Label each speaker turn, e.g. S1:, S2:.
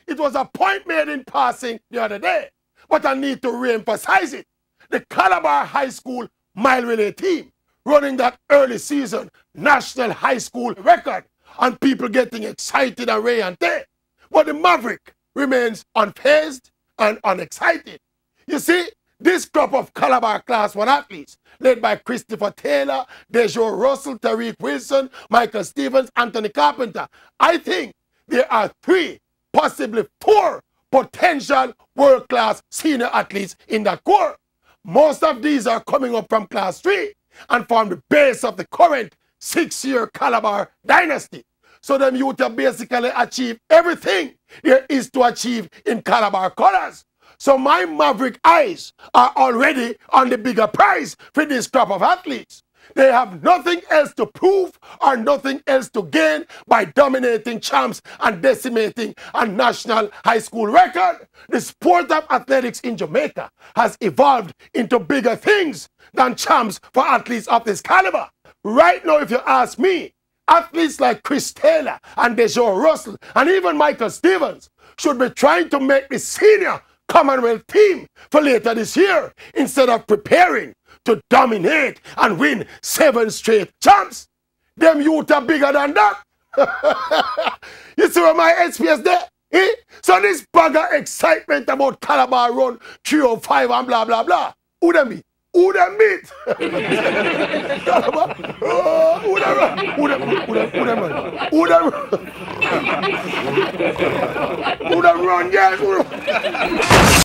S1: It was a point made in passing the other day, but I need to re-emphasize it. The Calabar High School mile relay team running that early season national high school record and people getting excited and rayante. But the Maverick remains unfazed and unexcited. You see, this crop of Calabar Class 1 athletes, led by Christopher Taylor, Dejo Russell, Tariq Wilson, Michael Stevens, Anthony Carpenter, I think there are 3, possibly 4 potential world-class senior athletes in that core. Most of these are coming up from Class 3 and form the base of the current 6-year Calabar dynasty. So them youth have basically achieved everything there is to achieve in Calabar colors. So my Maverick eyes are already on the bigger prize for this crop of athletes. They have nothing else to prove or nothing else to gain by dominating champs and decimating a national high school record. The sport of athletics in Jamaica has evolved into bigger things than champs for athletes of this caliber. Right now, if you ask me, athletes like Chris Taylor and Dejo Russell and even Michael Stevens should be trying to make the senior Commonwealth team for later this year instead of preparing to dominate and win 7 straight champs. Them youth are bigger than that. You see where my SPS there? Eh? So this bag of excitement about Calabar run 305 and blah blah blah. Who them meet? Who them meet? Calabar? Who them run? Who them run? Who them run? Yes.